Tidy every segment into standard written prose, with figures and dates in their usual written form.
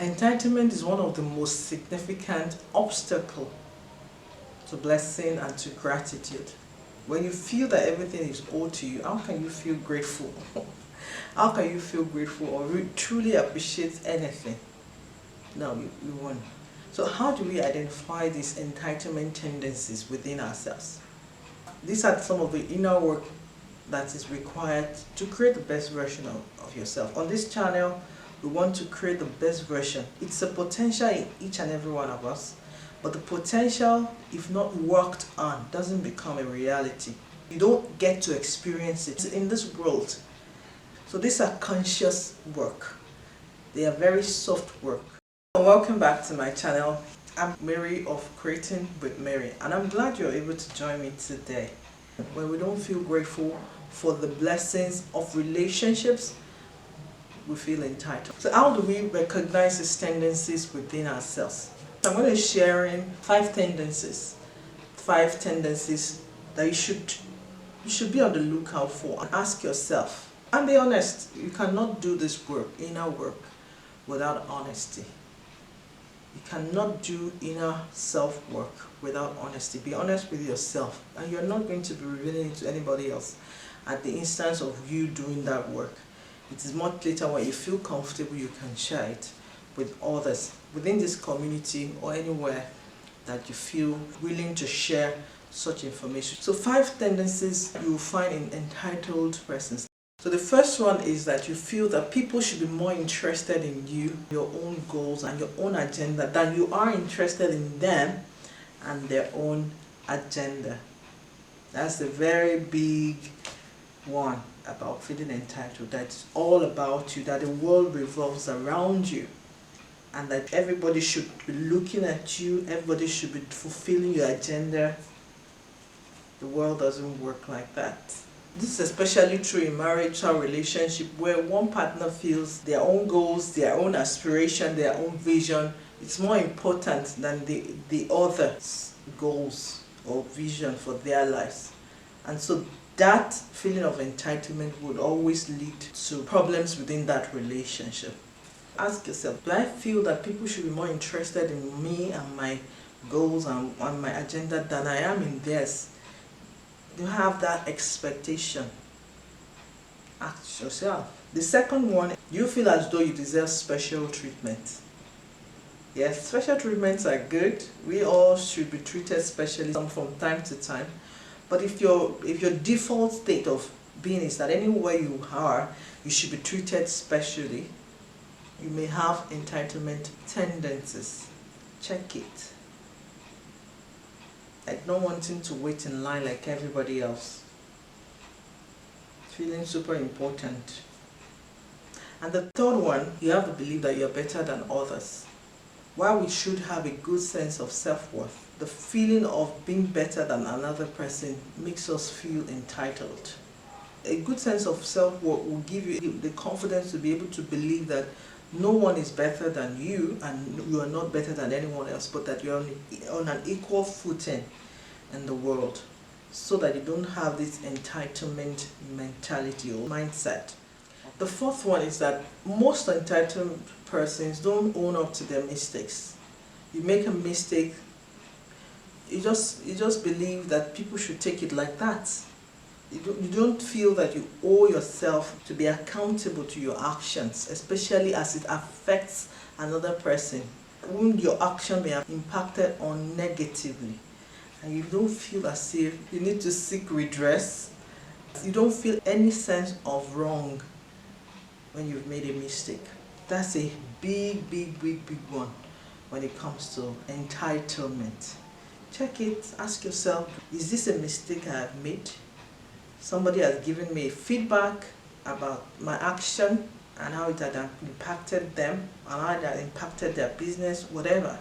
Entitlement is one of the most significant obstacles to blessing and to gratitude. When you feel that everything is owed to you, how can you feel grateful? How can you feel grateful or truly appreciate anything? No, you won't. So how do we identify these entitlement tendencies within ourselves? These are some of the inner work that is required to create the best version of yourself. On this channel, we want to create the best version. It's a potential in each and every one of us, but the potential, if not worked on, doesn't become a reality. You don't get to experience it in this world. So these are conscious work. They are very soft work. Welcome back to my channel. I'm Mary of Creating with Mary, and I'm glad you're able to join me today. When we don't feel grateful for the blessings of relationships, we feel entitled. So how do we recognize these tendencies within ourselves? I'm going to be sharing 5 tendencies that you should be on the lookout for, and ask yourself. And be honest, you cannot do this work, inner work, without honesty. You cannot do inner self-work without honesty. Be honest with yourself, and you're not going to be revealing it to anybody else at the instance of you doing that work. It is much later when you feel comfortable you can share it with others within this community or anywhere that you feel willing to share such information. So 5 tendencies you will find in entitled persons. So the first one is that you feel that people should be more interested in you, your own goals and your own agenda, than you are interested in them and their own agenda. That's a very big one about feeling entitled, that it's all about you, that the world revolves around you, and that everybody should be looking at you, everybody should be fulfilling your agenda. The world doesn't work like that. This is especially true in marital relationship, where one partner feels their own goals, their own aspiration, their own vision, it's more important than the other's goals or vision for their lives. And so that feeling of entitlement would always lead to problems within that relationship. Ask yourself, do I feel that people should be more interested in me and my goals and my agenda than I am in theirs? Do you have that expectation? Ask yourself. The second one, do you feel as though you deserve special treatment? Yes, special treatments are good. We all should be treated specially from time to time. But if your default state of being is that anywhere you are, you should be treated specially, you may have entitlement tendencies. Check it. Like not wanting to wait in line like everybody else. Feeling super important. And the third one, you have to believe that you're better than others. While we should have a good sense of self-worth, the feeling of being better than another person makes us feel entitled. A good sense of self-worth will give you the confidence to be able to believe that no one is better than you and you are not better than anyone else, but that you're on an equal footing in the world, so that you don't have this entitlement mentality or mindset. The fourth one is that most entitled persons don't own up to their mistakes. You make a mistake, you just believe that people should take it like that. You don't feel that you owe yourself to be accountable to your actions, especially as it affects another person whom your action may have impacted on negatively. And you don't feel as if you need to seek redress. You don't feel any sense of wrong when you've made a mistake. That's a big one when it comes to entitlement. Check it, ask yourself, is this a mistake I have made? Somebody has given me feedback about my action and how it had impacted them and how it had impacted their business, whatever.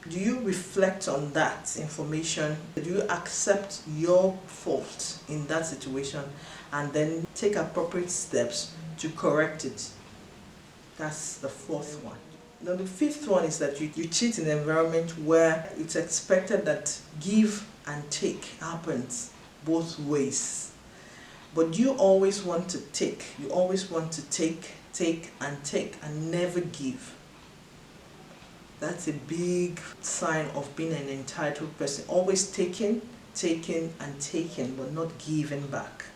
Do you reflect on that information? Do you accept your fault in that situation and then take appropriate steps to correct it? That's the fourth one. Now the fifth one is that you cheat in an environment where it's expected that give and take happens both ways. But you always want to take. You always want to take and never give. That's a big sign of being an entitled person. Always taking, taking and taking, but not giving back.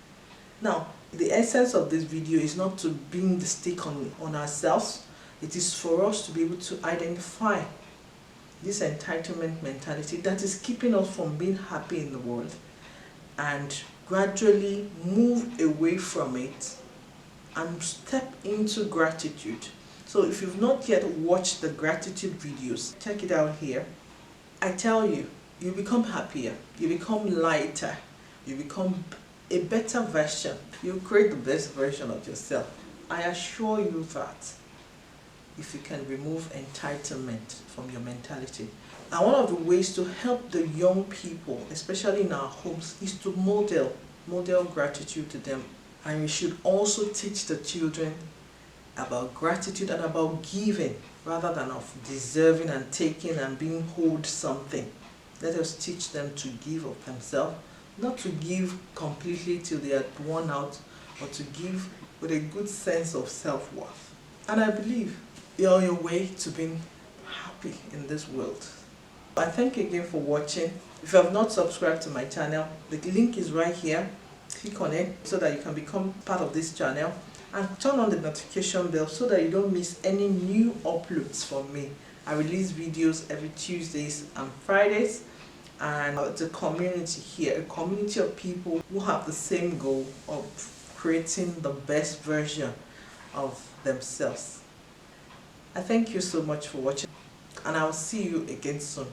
Now, the essence of this video is not to bring the stick on ourselves. It is for us to be able to identify this entitlement mentality that is keeping us from being happy in the world, and gradually move away from it and step into gratitude. So if you've not yet watched the gratitude videos, check it out here. I tell you, you become happier, you become lighter, you become a better version. You create the best version of yourself. I assure you that if you can remove entitlement from your mentality. And one of the ways to help the young people, especially in our homes, is to model gratitude to them. And we should also teach the children about gratitude and about giving, rather than of deserving and taking and being owed something. Let us teach them to give of themselves, not to give completely till they are worn out, but to give with a good sense of self-worth. And I believe you're on your way to being happy in this world. I thank you again for watching. If you have not subscribed to my channel, the link is right here. Click on it so that you can become part of this channel, and turn on the notification bell so that you don't miss any new uploads from me. I release videos every Tuesdays and Fridays, and it's a community here, a community of people who have the same goal of creating the best version of themselves. I thank you so much for watching, and I'll see you again soon.